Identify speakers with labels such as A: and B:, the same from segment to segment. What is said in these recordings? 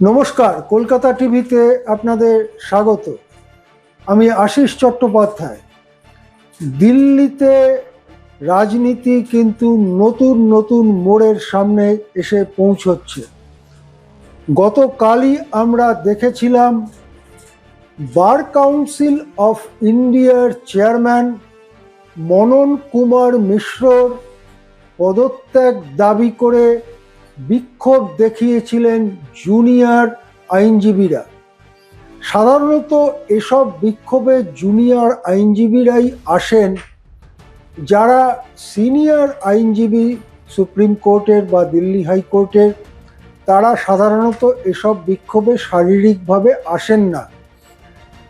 A: নমস্কার, কলকাতা টিভিতে আপনাদের স্বাগত। আমি আশিস চট্টোপাধ্যায়। দিল্লিতে রাজনীতি কিন্তু নতুন নতুন মোড়ের সামনে এসে পৌঁছচ্ছে। গতকালই আমরা দেখেছিলাম বার কাউন্সিল অফ ইন্ডিয়ার চেয়ারম্যান মনন কুমার মিশ্রর পদত্যাগ দাবি করে বিক্ষোভ দেখিয়েছিলেন জুনিয়র আইনজীবীরা। সাধারণত এসব বিক্ষোভে জুনিয়র আইনজীবীরাই আসেন, যারা সিনিয়র আইনজীবী সুপ্রিম কোর্টের বা দিল্লি হাইকোর্টের, তারা সাধারণত এসব বিক্ষোভে শারীরিকভাবে আসেন না।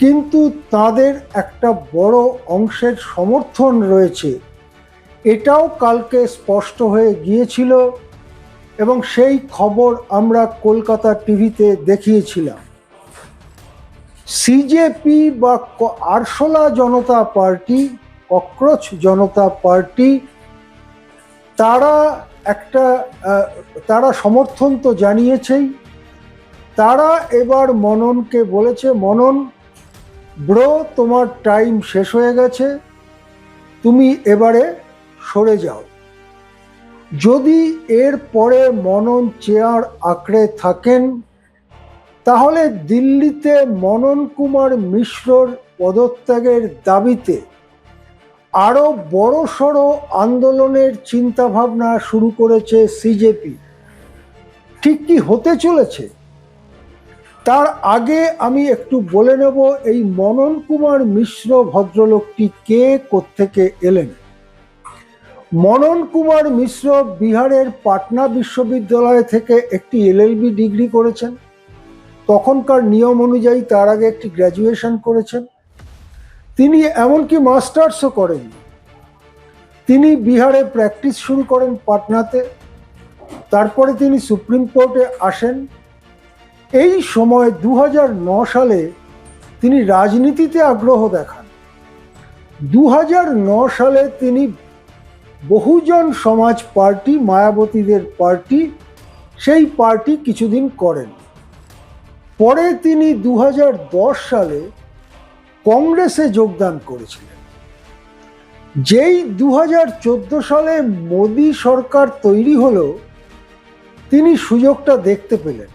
A: কিন্তু তাদের একটা বড় অংশের সমর্থন রয়েছে, এটাও কালকে স্পষ্ট হয়ে গিয়েছিল এবং সেই খবর আমরা কলকাতা টিভিতে দেখিয়েছিলাম। সিজেপি বা আরশোলা জনতা পার্টি, ককরোচ জনতা পার্টি, তারা সমর্থন তো জানিয়েছেই। তারা এবার মননকে বলেছে, মনন ব্রো, তোমার টাইম শেষ হয়ে গেছে, তুমি এবারে সরে যাও। যদি এর পরে মনন চেয়ার আঁকড়ে থাকেন, তাহলে দিল্লিতে মনন কুমার মিশ্রর পদত্যাগের দাবিতে আরও বড়সড় আন্দোলনের চিন্তাভাবনা শুরু করেছে সিজেপি। ঠিক কি হতে চলেছে তার আগে আমি একটু বলে নেব এই মনন কুমার মিশ্র ভদ্রলোকটি কে, কোত্থেকে এলেন। মনন কুমার মিশ্র বিহারের পাটনা বিশ্ববিদ্যালয় থেকে একটি এলএলবি ডিগ্রি করেছেন। তখনকার নিয়ম অনুযায়ী তার আগে একটি গ্র্যাজুয়েশন করেছেন। তিনি এমনকি মাস্টার্সও করেন। তিনি বিহারে প্র্যাকটিস শুরু করেন পাটনাতে। তারপরে তিনি সুপ্রিম কোর্টে আসেন। এই সময় 2009 সালে তিনি রাজনীতিতে আগ্রহ দেখান। 2009 সালে তিনি বহুজন সমাজ পার্টি, মায়াবতীদের পার্টি, সেই পার্টি কিছুদিন করেন। পরে তিনি 2010 সালে কংগ্রেসে যোগদান করেছিলেন। যেই 2014 সালে মোদী সরকার তৈরি হলো, তিনি সুযোগটা দেখতে পেলেন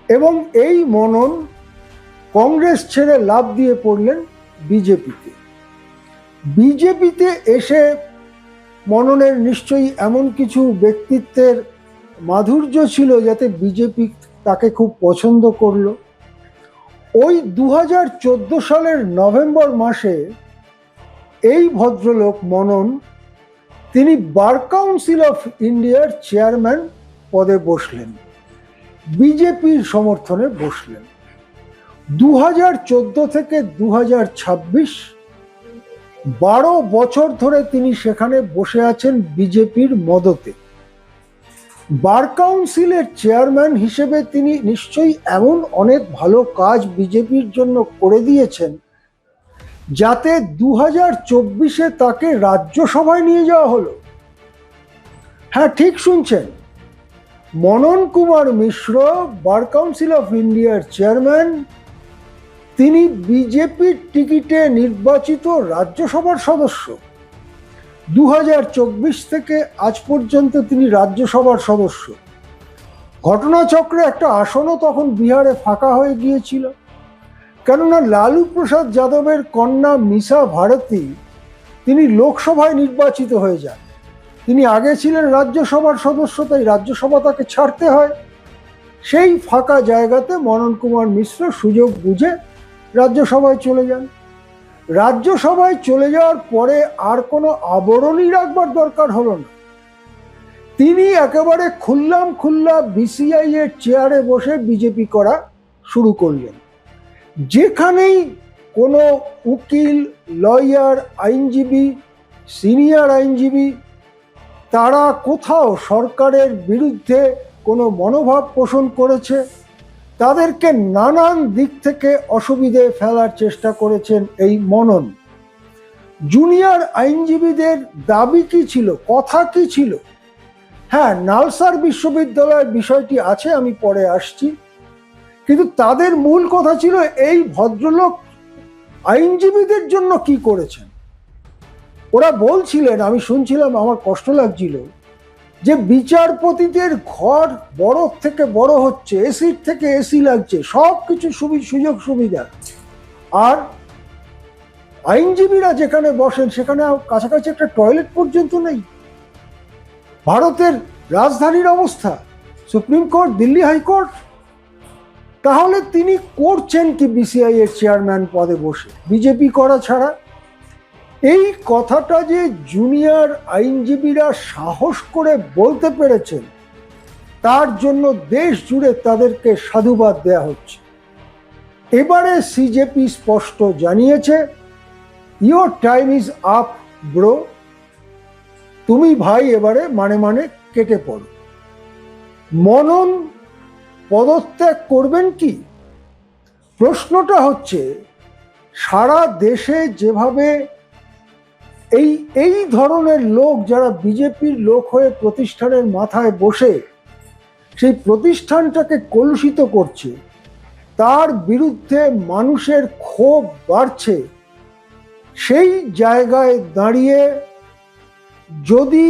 A: এবং এই মনন কংগ্রেস ছেড়ে লাফ দিয়ে পড়লেন বিজেপিতে। বিজেপিতে এসে মননের নিশ্চয়ই এমন কিছু ব্যক্তিত্বের মাধুর্য ছিল যাতে বিজেপি তাকে খুব পছন্দ করলো। ওই 2014 সালের নভেম্বর মাসে এই ভদ্রলোক মনন, তিনি বার কাউন্সিল অফ ইন্ডিয়ার চেয়ারম্যান পদে বসলেন, বিজেপির সমর্থনে বসলেন। 2014 থেকে 2026 12 বছর ধরে তিনি সেখানে বসে আছেন বিজেপির মদতে। বার কাউন্সিলের চেয়ারম্যান হিসেবে তিনি নিশ্চয়ই এমন অনেক ভালো কাজ বিজেপির জন্য করে দিয়েছেন, যাতে 2024-এ তাকে রাজ্যসভায় নিয়ে যাওয়া হলো। হ্যাঁ, ঠিক শুনছেন, মনন কুমার মিশ্র বার কাউন্সিল অফ ইন্ডিয়ার চেয়ারম্যান, তিনি বিজেপির টিকিটে নির্বাচিত রাজ্যসভার সদস্য। 2024 থেকে আজ পর্যন্ত তিনি রাজ্যসভার সদস্য। ঘটনাচক্রে একটা আসনও তখন বিহারে ফাঁকা হয়ে গিয়েছিল, কেননা লালু প্রসাদ যাদবের কন্যা মিসা ভারতী তিনি লোকসভায় নির্বাচিত হয়ে যান। তিনি আগে ছিলেন রাজ্যসভার সদস্য, তাই রাজ্যসভা তাকে ছাড়তে হয়। সেই ফাঁকা জায়গাতে মনন কুমার মিশ্র সুযোগ বুঝে রাজ্যসভায় চলে যান। রাজ্যসভায় চলে যাওয়ার পরে আর কোনো আবরণই রাখবার দরকার হলো না। তিনি একেবারে খুল্লা বিসিআই এর চেয়ারে বসে বিজেপি করা শুরু করলেন। যেখানেই কোনো উকিল, লয়ার, আইনজীবী, সিনিয়র আইনজীবী, তারা কোথাও সরকারের বিরুদ্ধে কোনো মনোভাব পোষণ করেছে, তাদেরকে নানান দিক থেকে অসুবিধে ফেলার চেষ্টা করেছেন এই মনন। জুনিয়র আইনজীবীদের দাবি কি ছিল, কথা কি ছিল? হ্যাঁ, নালসার বিশ্ববিদ্যালয়ের বিষয়টি আছে, আমি পরে আসছি। কিন্তু তাদের মূল কথা ছিল এই ভদ্রলোক আইনজীবীদের জন্য কি করেছেন। ওরা বলছিলেন, আমি শুনছিলাম, আমার কষ্ট লাগছিল, যে বিচারপতিদের ঘর বড় থেকে বড় হচ্ছে, এসির থেকে এসি লাগছে, সব কিছু সুযোগ সুবিধা, আর আইনজীবীরা যেখানে বসেন সেখানে কাছাকাছি একটা টয়লেট পর্যন্ত নেই। ভারতের রাজধানীর অবস্থা, সুপ্রিম কোর্ট, দিল্লি হাইকোর্ট। তাহলে তিনি করছেন কি বিসিআই এর চেয়ারম্যান পদে বসে, বিজেপি করা ছাড়া? এই কথাটা যে জুনিয়র আইনজীবীরা সাহস করে বলতে পেরেছেন, তার জন্য দেশ জুড়ে তাদেরকে সাধুবাদ দেয়া হচ্ছে। এবারে সিজেপি স্পষ্ট জানিয়েছে, your time is up bro, তুমি ভাই এবারে মানে কেটে পড়ো। মনন পদত্যাগ করবেন কি? প্রশ্নটা হচ্ছে, সারা দেশে যেভাবে এই ধরনের লোক, যারা বিজেপির লোক হয়ে প্রতিষ্ঠানের মাথায় বসে সেই প্রতিষ্ঠানটাকে কলুষিত করছে, তার বিরুদ্ধে মানুষের ক্ষোভ বাড়ছে, সেই জায়গায় দাঁড়িয়ে যদি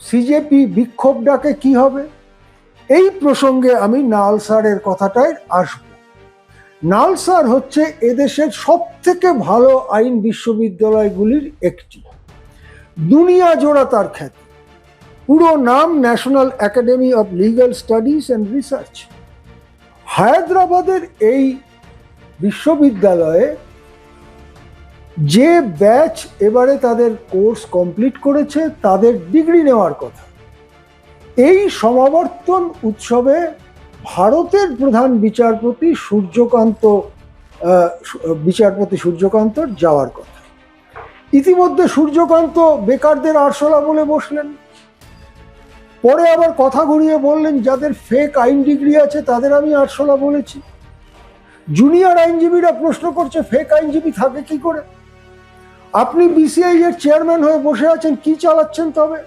A: সিজেপি বিক্ষোভ ডাকে কি হবে? এই প্রসঙ্গে আমি নালসারের কথাটাই আসব। নালসার হচ্ছে এদেশের সব থেকে ভালো আইন বিশ্ববিদ্যালয়গুলির একটি, দুনিয়া জোড়া তার খ্যাতি। পুরো নাম national academy of legal studies and research. হায়দ্রাবাদের এই বিশ্ববিদ্যালয়ে যে ব্যাচ এবারে তাদের কোর্স কমপ্লিট করেছে, তাদের ডিগ্রি নেওয়ার কথা। এই সমাবর্তন উৎসবে ভারতের প্রধান বিচারপতি সূর্যকান্ত যাওয়ার কথা। ইতিমধ্যে সূর্যকান্ত বেকারদের আরশোলা বলে বসলেন, পরে আবার কথা ঘুরিয়ে বললেন যাদের ফেক আইন ডিগ্রি আছে তাদের আমি আরশোলা বলেছি। জুনিয়র আইনজীবীরা প্রশ্ন করছে, ফেক আইনজীবী থাকে কি করে? আপনি বিসিআই এর চেয়ারম্যান হয়ে বসে আছেন, কি চালাচ্ছেন? তবে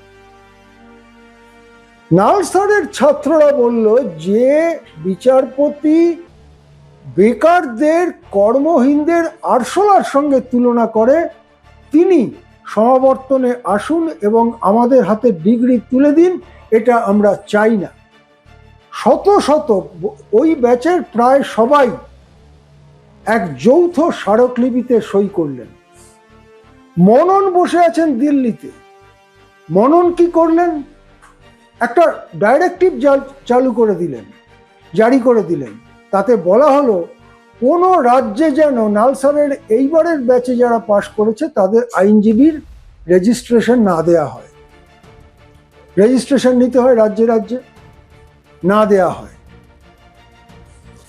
A: নালসারের ছাত্ররা বলল যে বিচারপতি বেকারদের, কর্মহীনদের আরশোলার সঙ্গে তুলনা করে, তিনি সমাবর্তনে আসুন এবং আমাদের হাতে ডিগ্রি তুলে দিন, এটা আমরা চাই না। শত শত ওই ব্যাচের প্রায় সবাই এক যৌথ স্মারকলিপিতে সই করলেন। মনন বসে আছেন দিল্লিতে। মনন কি করলেন? একটা ডাইরেক্টিভ জারি করে দিলেন। তাতে বলা হলো, কোনো রাজ্যে যেন নালসারের এইবারের ব্যাচে যারা পাশ করেছে তাদের আইনজীবীর রেজিস্ট্রেশন না দেয়া হয়। রেজিস্ট্রেশন নিতে হয় রাজ্যে রাজ্যে, না দেয়া হয়।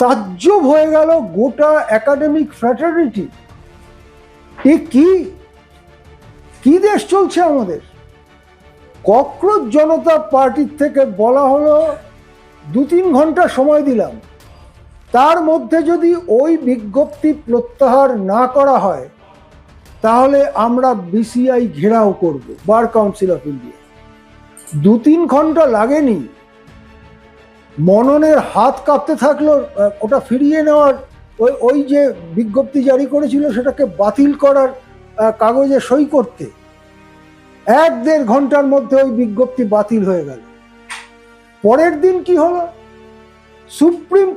A: তাজ্জব হয়ে গেল গোটা একাডেমিক ফ্র্যাটার্নিটি। এ কি দেশ চলছে আমাদের? ককরোচ জনতা পার্টির থেকে বলা হলো 2-3 ঘন্টা সময় দিলাম, তার মধ্যে যদি ওই বিজ্ঞপ্তি প্রত্যাহার না করা হয় তাহলে আমরা বিসিআই ঘেরাও করব, বার কাউন্সিল অফ ইন্ডিয়া। 2-3 ঘন্টা লাগেনি, মননের হাত কাঁপতে থাকলো ওটা ফিরিয়ে নেওয়ার, ওই যে বিজ্ঞপ্তি জারি করেছিল সেটাকে বাতিল করার কাগজে সই করতে। 1-1.5 ঘন্টার মধ্যে ওই বিজ্ঞপ্তি বাতিল হয়ে গেল। পরের দিন কি হলো? সুপ্রিম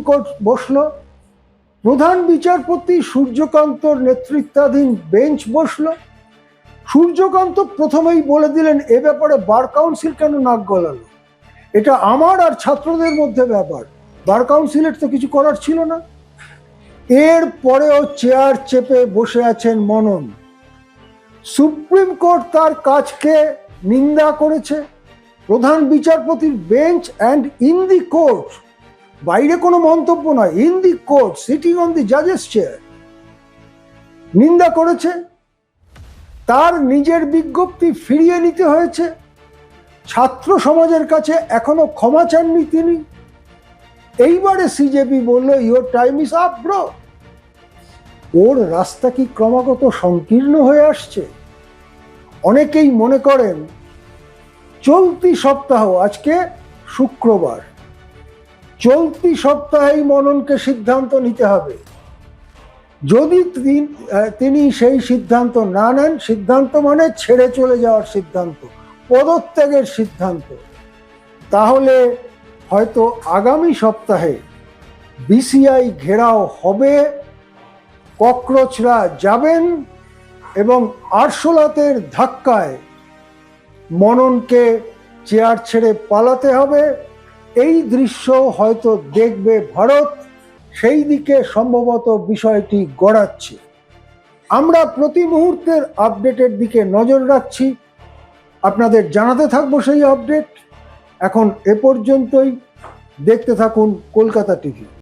A: কোর্ট বসলো, প্রধান বিচারপতি সূর্যকান্তর নেতৃত্বাধীন বেঞ্চ বসলো। সূর্যকান্ত প্রথমেই বলে দিলেন, এ ব্যাপারে বার কাউন্সিল কেন নাক গলালো? এটা আমার আর ছাত্রদের মধ্যে ব্যাপার, বার কাউন্সিলের তো কিছু করার ছিল না। এর পরেও চেয়ার চেপে বসে আছেন মনন। সুপ্রিম কোর্ট তার কাজকে নিন্দা করেছে। প্রধান বিচারপতির bench and in the court, বাইরে কোনো মন্তব্য নয়, in the court sitting on the জাজেস চেয়ার, নিন্দা করেছে। তার নিজের বিজ্ঞপ্তি ফিরিয়ে নিতে হয়েছে। ছাত্র সমাজের কাছে এখনো ক্ষমা চাননি তিনি। এইবারে সিজেপি বলল, your time is up bro. ওর রাস্তা কি ক্রমাগত সংকীর্ণ হয়ে আসছে? অনেকেই মনে করেন চলতি সপ্তাহ, আজকে শুক্রবার, চলতি সপ্তাহেই মননকে সিদ্ধান্ত নিতে হবে। যদি তিনি সেই সিদ্ধান্ত না নেন, সিদ্ধান্ত মানে ছেড়ে চলে যাওয়ার সিদ্ধান্ত, পদত্যাগের সিদ্ধান্ত, তাহলে হয়তো আগামী সপ্তাহে বিসিআই ঘেরাও হবে, ককরোচরা যাবেন এবং আরশোলাতের ধাক্কায় মননকে চেয়ার ছেড়ে পালাতে হবে। এই দৃশ্য হয়তো দেখবে ভারত, সেই দিকে সম্ভবত বিষয়টি গড়াচ্ছে। আমরা প্রতি মুহূর্তের আপডেটের দিকে নজর রাখছি, আপনাদের জানাতে থাকবো সেই আপডেট। এখন এ পর্যন্তই, দেখতে থাকুন কলকাতা টিভি।